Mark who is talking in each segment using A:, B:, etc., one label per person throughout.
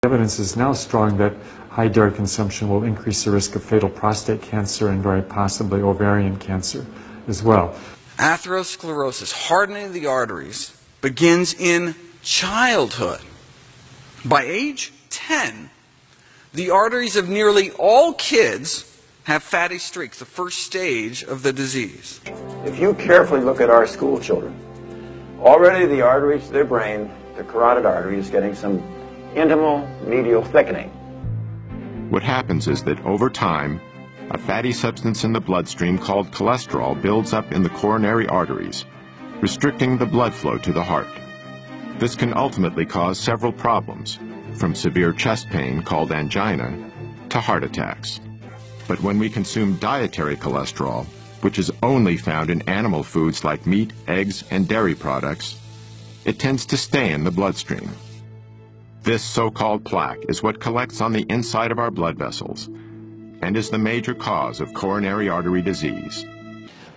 A: Evidence is now strong that high dairy consumption will increase the risk of fatal prostate cancer and very possibly ovarian cancer as well.
B: Atherosclerosis, hardening of the arteries, begins in childhood. By age 10, the arteries of nearly all kids have fatty streaks, the first stage of the disease.
C: If you carefully look at our school children, already the arteries to their brain, the carotid artery, is getting some intimal medial thickening.
D: What happens is that over time, a fatty substance in the bloodstream called cholesterol builds up in the coronary arteries, restricting the blood flow to the heart. This can ultimately cause several problems, from severe chest pain called angina to heart attacks. But when we consume dietary cholesterol, which is only found in animal foods like meat, eggs, and dairy products, it tends to stay in the bloodstream. This so-called plaque is what collects on the inside of our blood vessels and is the major cause of coronary artery disease.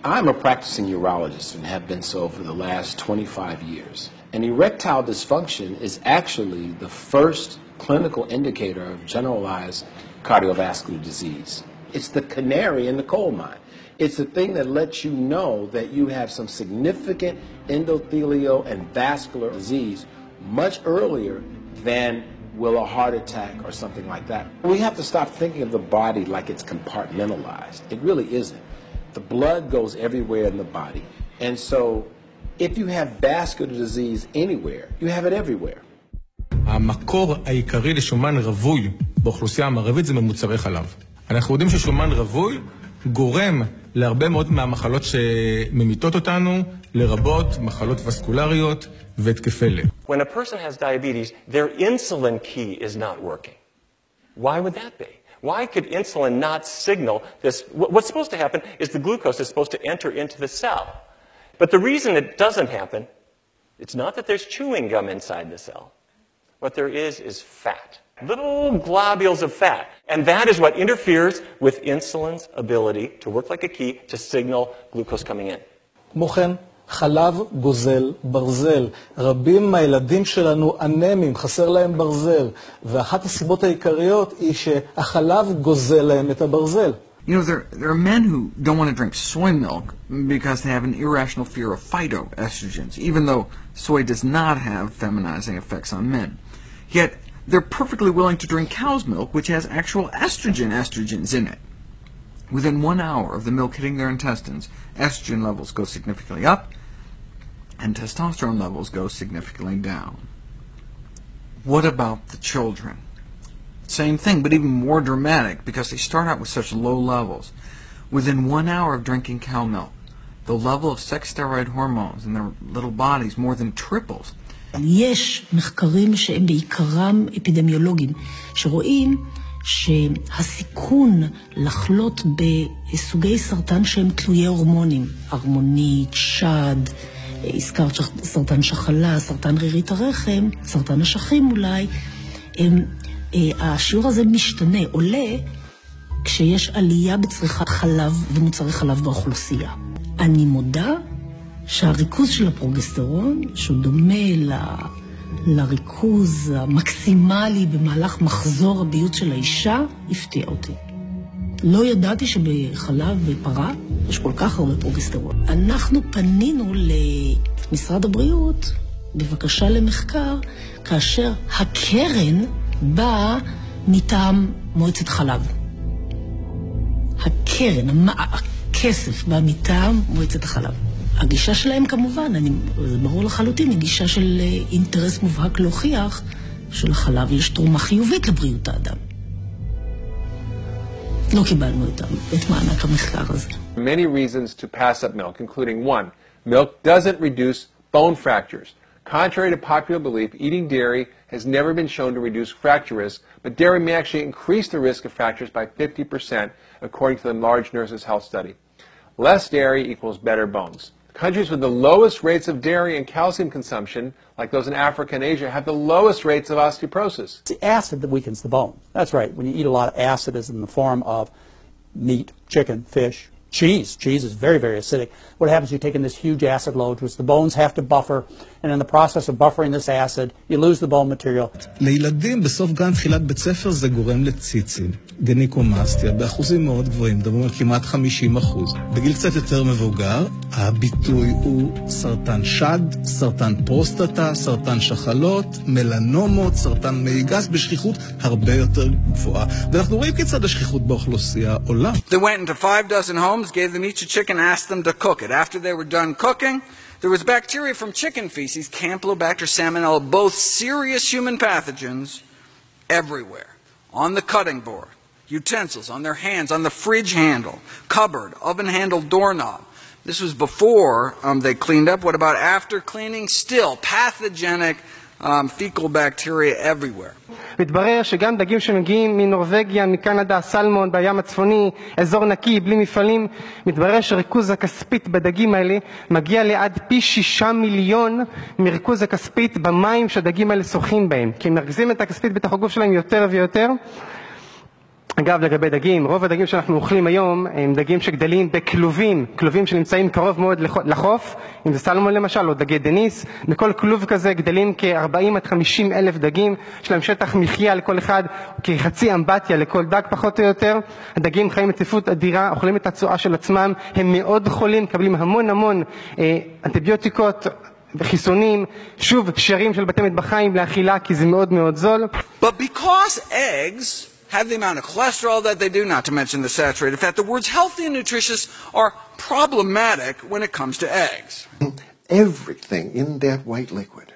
E: I'm a practicing urologist and have been so for the last 25 years. And erectile dysfunction is actually the first clinical indicator of generalized cardiovascular disease. It's the canary in the coal mine. It's the thing that lets you know that you have some significant endothelial and vascular disease much earlier than will a heart attack or something like that. We have to stop thinking of the body like it's compartmentalized. It really isn't. The blood goes everywhere in the body. And so if you have vascular disease anywhere, you have it everywhere.
F: המקור העיקרי לשומן רווי באוכלוסייה המערבית זה ממוצרי חלב. אנחנו יודעים ששומן רווי גורם להרבה מאוד מהמחלות שממיתות אותנו, לרבות מחלות וסקולריות והתקפי לב.
G: When a person has diabetes, their insulin key is not working. Why would that be? Why could insulin not signal this? What's supposed to happen is the glucose is supposed to enter into the cell. But the reason it doesn't happen, it's not that there's chewing gum inside the cell. What there is fat. Little globules of fat. And that is what interferes with insulin's ability to work like a key to signal glucose coming in.
H: כמו כן, חלב גוזל ברזל. רבים מהילדים שלנו אנמים, חסר להם ברזל. ואחת הסיבות העיקריות היא שהחלב גוזל להם את הברזל.
B: You know, there are men who don't want to drink soy milk because they have an irrational fear of phytoestrogens, even though soy does not have feminizing effects on men. Yet, they're perfectly willing to drink cow's milk, which has actual estrogens in it. Within 1 hour of the milk hitting their intestines, estrogen levels go significantly up, and testosterone levels go significantly down. What about the children? Same thing, but even more dramatic, because they start out with such low levels. Within 1 hour of drinking cow milk, the level of sex steroid hormones in their little bodies more than triples.
I: יש מחקרים שהם בעיקרם אפידמיולוגיים, שרואים שהסיכון לחלות בסוגי סרטן שהם תלויי הורמונים, הרמונית, שד, הזכרת סרטן שחלה, סרטן רירית הרחם, סרטן השחים אולי, השיעור הזה משתנה, עולה כשיש עלייה בצריכת חלב ומוצרי חלב באוכלוסייה. אני מודה שהריכוז של הפרוגסטרון, שהוא דומה לריכוז המקסימלי במהלך מחזור הביות של האישה, הפתיע אותי. לא ידעתי שבחלב ופרה יש כל כך הרבה פרוגסטרון. אנחנו פנינו למשרד הבריאות בבקשה למחקר, כאשר הקרן באה מטעם מועצת חלב. הקרן, הכסף בא מטעם מועצת החלב. הגישה שלהם כמובן, זה ברור לחלוטין, היא גישה של אינטרס מובהק להוכיח שלחלב יש תרומה חיובית לבריאות האדם. לא קיבלנו את מענק המחקר הזה.
J: Many reasons to pass up milk, including one, milk doesn't reduce bone fractures. Contrary to popular belief, eating dairy has never been shown to reduce fracture risk, but dairy may actually increase the risk of fractures by 50%, according to the Large Nurses Health Study. Less dairy equals better bones. Countries with the lowest rates of dairy and calcium consumption, like those in Africa and Asia, have the lowest rates of osteoporosis.
K: It's the acid that weakens the bone. That's right. When you eat a lot of acid, it's in the form of meat, chicken, fish, cheese. Cheese is very, very acidic. What happens, you take in this huge acid load, which the bones have to buffer, and in the process of buffering this acid, you lose the bone material.
L: לילדים בסוף גן תחילת בית ספר זה גורם לציצים, גניקומסטיה, באחוזים מאוד גבוהים, מדברים על כמעט 50%. בגיל קצת יותר מבוגר, הביטוי הוא סרטן שד, סרטן פרוסטטה, סרטן שחלות, מלנומות, סרטן מעי גס, בשכיחות הרבה יותר גבוהה. ואנחנו רואים כיצד השכיחות באוכלוסייה עולה.
B: They went into 6 homes, gave them each a chicken, asked them to cook it. After they were done cooking, there was bacteria from chicken feces, Campylobacter salmonella, both serious human pathogens, everywhere. On the cutting board, utensils, on their hands, on the fridge handle, cupboard, oven handle doorknob. This was before they cleaned up. What about after cleaning? Still pathogenic fecal bacteria everywhere.
M: מתברר שגם דגים שמגיעים מנורווגיה, מקנדה, סלמון, בים הצפוני, אזור נקי, בלי מפעלים, מתברר שריכוז הכספית בדגים האלה מגיע לעד פי 6 מיליון מריכוז הכספית במים שהדגים האלה שוחים בהם. כי הם מרכזים את הכספית בתוך הגוף שלהם יותר ויותר. אגב, לגבי דגים, רוב הדגים שאנחנו אוכלים היום הם דגים שגדלים בכלובים, כלובים שנמצאים קרוב מאוד לחוף, אם זה סלמון למשל, או דגי דניס. בכל כלוב כזה גדלים כ-40 עד 50 אלף דגים, יש להם שטח מחיה לכל אחד, כחצי אמבטיה לכל דג פחות או יותר. הדגים חיים רציפות אדירה, אוכלים את הצואה של עצמם, הם מאוד חולים, מקבלים המון אנטיביוטיקות, חיסונים, שוב, שרים של בתי מטבחיים לאכילה, כי זה מאוד מאוד זול.
B: But because eggs have the amount of cholesterol that they do, not to mention the saturated fat, the words healthy and nutritious are problematic when it comes to eggs.
N: Everything in that white liquid,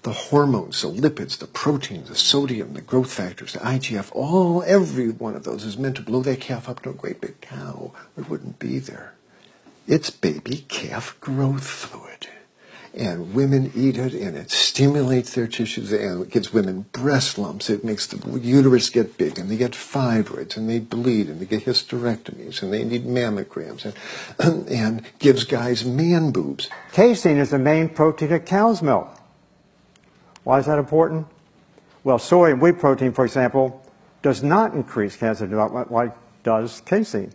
N: the hormones, the lipids, the proteins, the sodium, the growth factors, the IGF, every one of those is meant to blow that calf up to a great big cow. It wouldn't be there. It's baby calf growth fluid. And women eat it, and it stimulates their tissues, and it gives women breast lumps. It makes the uterus get big, and they get fibroids, and they bleed, and they get hysterectomies, and they need mammograms, and gives guys man boobs.
O: Casein is the main protein of cow's milk. Why is that important? Well, soy and wheat protein, for example, does not increase cancer development like does casein.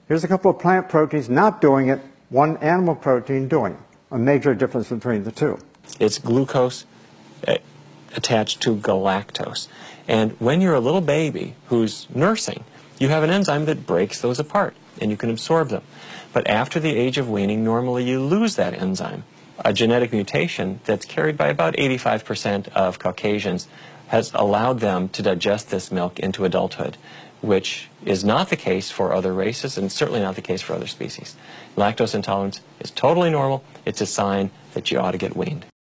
O: Here's a couple of plant proteins not doing it, one animal protein doing it. A major difference between the two.
G: It's glucose attached to galactose. And when you're a little baby who's nursing, you have an enzyme that breaks those apart, and you can absorb them. But after the age of weaning, normally you lose that enzyme. A genetic mutation that's carried by about 85% of Caucasians has allowed them to digest this milk into adulthood, which is not the case for other races and certainly not the case for other species. Lactose intolerance is totally normal. It's a sign that you ought to get weaned.